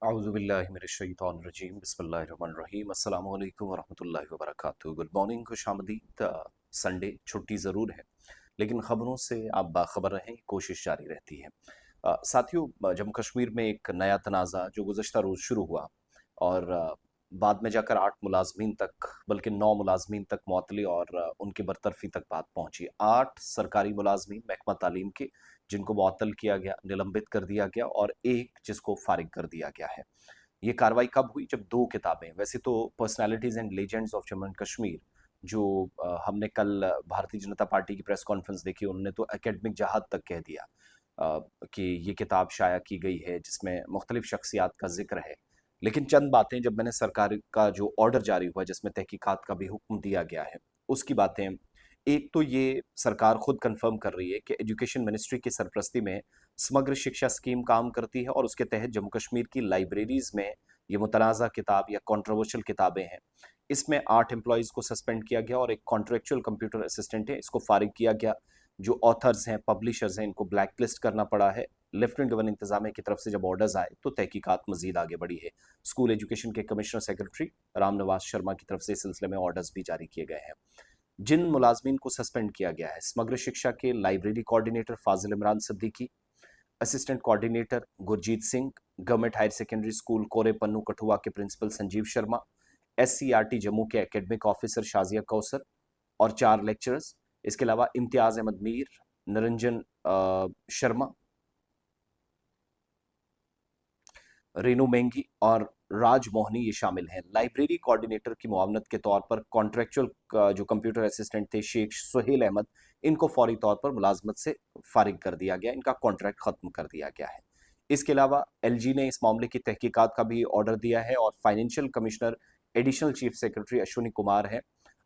औज़ुबिल्लाहिमिनश्शैतानिर्रजीम बिस्मिल्लाहिर्रहमानिर्रहीम अस्सलामु अलैकुम वरहमतुल्लाहि वबरकातुहू। गुड मॉर्निंग, खुश आमदीद। संडे छुट्टी ज़रूर है, लेकिन ख़बरों से आप बाखबर रहें, कोशिश जारी रहती है। साथियों, जम्मू कश्मीर में एक नया तनाज़ा जो गुज़श्ता रोज़ शुरू हुआ और बाद में जाकर 8 मुलाज़मीन तक, बल्कि 9 मुलाज़मीन तक मुअत्तली और उनकी बरतरफ़ी तक बात पहुँची। 8 सरकारी मुलाज़मीन महकमा तालीम के, जिनको मुअत्तल किया गया, निलंबित कर दिया गया और 1 जिसको फ़ारिग कर दिया गया है। ये कार्रवाई कब हुई? जब 2 किताबें, वैसे तो personalities and legends of Jammu and Kashmir, जो हमने कल भारतीय जनता पार्टी की प्रेस कॉन्फ्रेंस देखी, उन्होंने तो एकेडमिक जहाद तक कह दिया कि ये किताब शाया की गई है जिसमें मुख्तलिफ शख्सियात का ज़िक्र है। लेकिन चंद बातें जब मैंने सरकार का जो ऑर्डर जारी हुआ जिसमें तहकीकात का भी हुक्म दिया गया है, उसकी बातें, एक तो ये सरकार खुद कन्फर्म कर रही है कि एजुकेशन मिनिस्ट्री की सरपरस्ती में समग्र शिक्षा स्कीम काम करती है और उसके तहत जम्मू कश्मीर की लाइब्रेरीज में ये मुतनाज़ा किताब या कंट्रोवर्शियल किताबें हैं। इसमें 8 एम्प्लॉयज़ को सस्पेंड किया गया और एक कॉन्ट्रेक्चुअल कंप्यूटर असिस्टेंट है, इसको फारिग किया गया। जो ऑथर्स हैं, पब्लिशर्स हैं, इनको ब्लैक लिस्ट करना पड़ा है। लेफ्टिनेंट गवर्नर इंतजामिया की तरफ से जब ऑर्डर्स आए तो तहकीकात मजीद आगे बढ़ी है। स्कूल एजुकेशन के कमिश्नर सेक्रेटरी राम निवास शर्मा की तरफ से इस सिलसिले में ऑर्डर्स भी जारी किए गए हैं। जिन मुलाजमीन को सस्पेंड किया गया है, समग्र शिक्षा के library coordinator Fazil Imran Siddiqui, assistant coordinator Gurjeet Singh, government higher secondary school Kore Pannu Kathua के प्रिंसिपल संजीव शर्मा, SCRT जम्मू के एकेडमिक ऑफिसर शाजिया कौसर और 4 लेक्चरर्स। इसके अलावा इम्तियाज अहमद मीर, निरंजन शर्मा, रेनू मेंगी और राज मोहनी ये शामिल हैं। लाइब्रेरी कोऑर्डिनेटर की मुआवनत के तौर पर कॉन्ट्रेक्चुअल जो कंप्यूटर असिस्टेंट थे शेख सुहेल अहमद, इनको फौरी तौर पर मुलाजमत से फारिग कर दिया गया, इनका कॉन्ट्रैक्ट खत्म कर दिया गया है। इसके अलावा LG ने इस मामले की तहकीकात का भी ऑर्डर दिया है और financial commissioner additional chief secretary Ashwini Kumar हैं,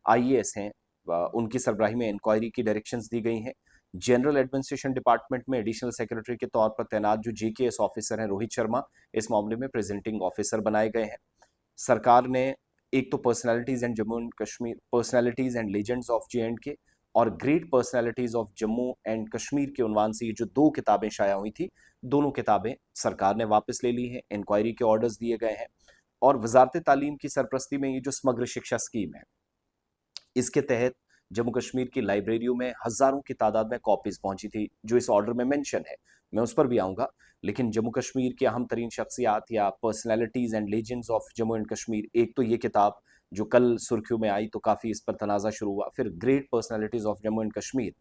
IAS हैं, उनकी सरबराही में इंक्वायरी की डायरेक्शंस दी गई हैं। जनरल एडमिनिस्ट्रेशन डिपार्टमेंट में एडिशनल सेक्रेटरी के तौर पर तैनात जो GKS ऑफिसर हैं रोहित शर्मा, इस मामले में प्रेजेंटिंग ऑफिसर बनाए गए हैं। सरकार ने एक तो personalities and Jammu and Kashmir, personalities and legends of JNK और great personalities of Jammu and Kashmir के उन्वान से ये जो 2 किताबें शाया हुई थी, दोनों किताबें सरकार ने वापस ले ली हैं, इंक्वायरी के ऑर्डर्स दिए गए हैं। और वजारत तालीम की सरपरस्ती में ये जो समग्र शिक्षा स्कीम है, इसके तहत जम्मू कश्मीर की लाइब्रेरियों में हजारों की तादाद में कॉपीज पहुंची थी, जो इस ऑर्डर में मेंशन है, मैं उस पर भी आऊंगा। लेकिन जम्मू कश्मीर की अहम तरीन शख्सियात या personalities and legends of Jammu and Kashmir, एक तो ये किताब जो कल सुर्खियों में आई तो काफ़ी इस पर तनाज़ा शुरू हुआ, फिर great personalities of Jammu and Kashmir,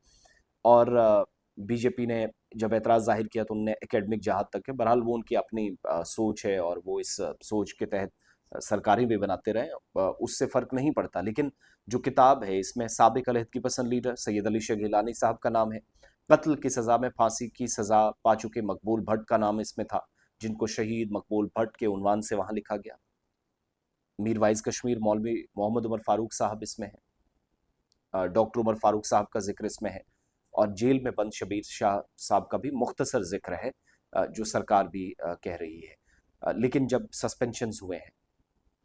और बीजेपी ने जब एतराज़ जाहिर किया तो उन्होंने एकेडमिक जहाद तक है। बहरहाल वो उनकी अपनी सोच है और वो इस सोच के तहत सरकारें भी बनाते रहे, उससे फ़र्क नहीं पड़ता। लेकिन जो किताब है इसमें साबिक अलहद की पसंद लीडर सैयद अली शेख गिलानी साहब का नाम है, कत्ल की सज़ा में फांसी की सज़ा पा चुके मकबूल भट्ट का नाम इसमें था, जिनको शहीद मकबूल भट्ट के उन्वान से वहाँ लिखा गया। मीर वाइज कश्मीर मौलवी मोहम्मद उमर फारूक साहब इसमें है, डॉक्टर उमर फारूक साहब का जिक्र इसमें है और जेल में बंद शबीर शाह साहब का भी मुख्तसर जिक्र है, जो सरकार भी कह रही है। लेकिन जब सस्पेंशंस हुए हैं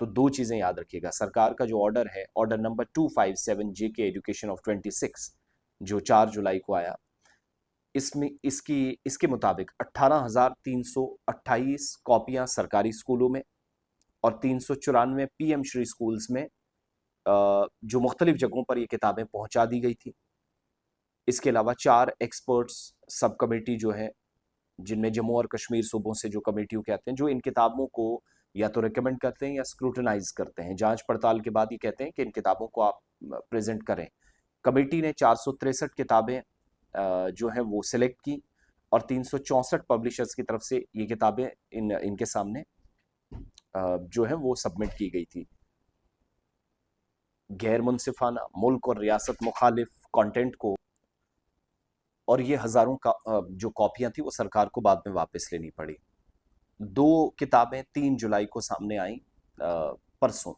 तो 2 चीज़ें याद रखिएगा। सरकार का जो ऑर्डर है, order number 257 JK education of 26, जो 4 जुलाई को आया, इसमें इसके मुताबिक 18,328 कॉपियां सरकारी स्कूलों में और 394 PM श्री स्कूल्स में, जो मुख्तलिफ जगहों पर ये किताबें पहुंचा दी गई थी। इसके अलावा 4 एक्सपर्ट्स सब कमेटी जो है, जिनमें जम्मू और कश्मीर सूबों से जो कमेटियों के आते हैं, जो इन किताबों को या तो रिकमेंड करते हैं या स्क्रूटनाइज करते हैं, जांच पड़ताल के बाद ये कहते हैं कि इन किताबों को आप प्रेजेंट करें। कमेटी ने 463 किताबें जो हैं वो सिलेक्ट की और 364 पब्लिशर्स की तरफ से ये किताबें इनके सामने जो है वो सबमिट की गई थी। गैर मुनसिफाना, मुल्क और रियासत मुखालिफ कंटेंट को, और ये हजारों का जो कॉपियां थी वो सरकार को बाद में वापस लेनी पड़ी। 2 किताबें 3 जुलाई को सामने आई, परसों।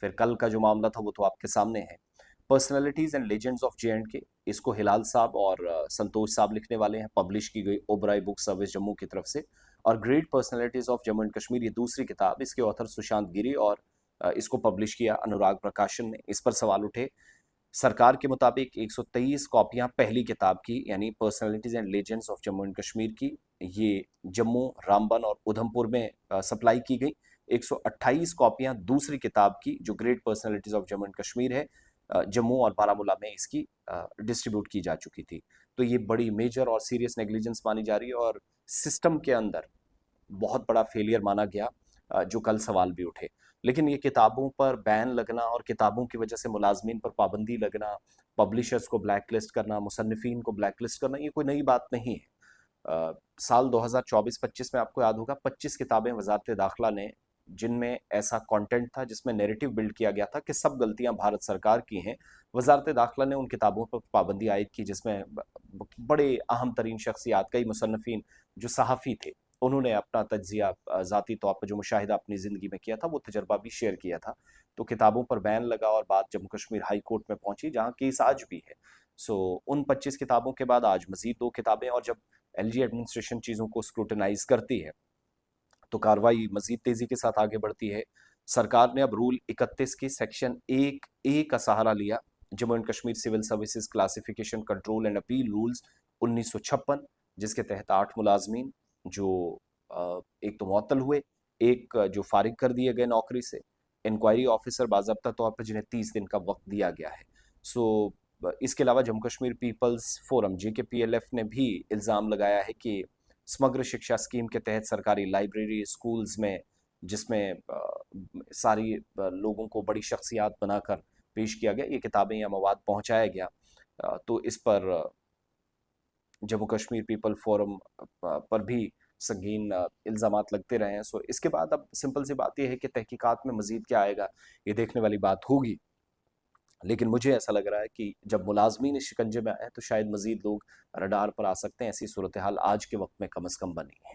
फिर कल का जो मामला था वो तो आपके सामने है। Personalities and legends of JNK, इसको हिलाल साहब और संतोष साहब लिखने वाले हैं, पब्लिश की गई ओबराई बुक सर्विस जम्मू की तरफ से। और great personalities of Jammu and Kashmir ये दूसरी किताब, इसके ऑथर सुशांत गिरी और इसको पब्लिश किया अनुराग प्रकाशन ने। इस पर सवाल उठे सरकार के मुताबिक 123 कॉपियां पहली किताब की यानी personalities and legends of Jammu and Kashmir की, ये जम्मू, रामबन और उधमपुर में सप्लाई की गई। 128 कॉपियां दूसरी किताब की जो great personalities of Jammu and Kashmir है, जम्मू और बारामूला में इसकी डिस्ट्रीब्यूट की जा चुकी थी। तो ये बड़ी मेजर और सीरियस नेग्लिजेंस मानी जा रही है और सिस्टम के अंदर बहुत बड़ा फेलियर माना गया, जो कल सवाल भी उठे। लेकिन ये किताबों पर बैन लगना और किताबों की वजह से मुलाजमीन पर पाबंदी लगना, पब्लिशर्स को ब्लैकलिस्ट करना, मुसन्निफिन को ब्लैकलिस्ट करना, ये कोई नई बात नहीं है। साल 2024-25 में आपको याद होगा 25 किताबें वजारत दाखिला ने, जिनमें ऐसा कंटेंट था जिसमें नैरेटिव बिल्ड किया गया था कि सब गलतियां भारत सरकार की हैं, वजारत दाखिला ने उन किताबों पर पाबंदी आयद की, जिसमें बड़े अहम तरीन शख्सियात, कई मुसन्निफिन जो सहाफ़ी थे, उन्होंने अपना तज्जिया ज़ाती तौर पर जो मुशाहिदा अपनी ज़िंदगी में किया था वो तजर्बा भी शेयर किया था। तो किताबों पर बैन लगा और बात जम्मू कश्मीर हाई कोर्ट में पहुंची, जहां केस आज भी है। सो उन 25 किताबों के बाद आज मजीद 2 किताबें, और जब एलजी एडमिनिस्ट्रेशन चीज़ों को स्क्रूटनाइज करती है तो कार्रवाई मजीद तेजी के साथ आगे बढ़ती है। सरकार ने अब रूल 31 की सेक्शन 1A का सहारा लिया, Jammu and Kashmir civil services classification control and appeal rules 1956, जिसके तहत 8 मुलाजमीन जो एक तो मुअत्तल हुए, एक जो फारिग कर दिए गए नौकरी से, इंक्वायरी ऑफिसर बाज़ाब्ता तौर पर जिन्हें 30 दिन का वक्त दिया गया है। सो इसके अलावा Jammu Kashmir People's Forum JKPLF ने भी इल्ज़ाम लगाया है कि समग्र शिक्षा स्कीम के तहत सरकारी लाइब्रेरी, स्कूल्स में, जिसमें सारी लोगों को बड़ी शख्सियात बनाकर पेश किया गया, ये किताबें या मवाद पहुंचाया गया, तो इस पर जम्मू कश्मीर पीपल फोरम पर भी संगीन इल्ज़ामात लगते रहे हैं। सो इसके बाद अब सिंपल सी बात यह है कि तहकीकात में मजीद क्या आएगा, ये देखने वाली बात होगी। लेकिन मुझे ऐसा लग रहा है कि जब मुलाजमीन इस शिकंजे में आए तो शायद मजीद लोग रडार पर आ सकते हैं। ऐसी सूरत हाल आज के वक्त में कम अज़ कम बनी है।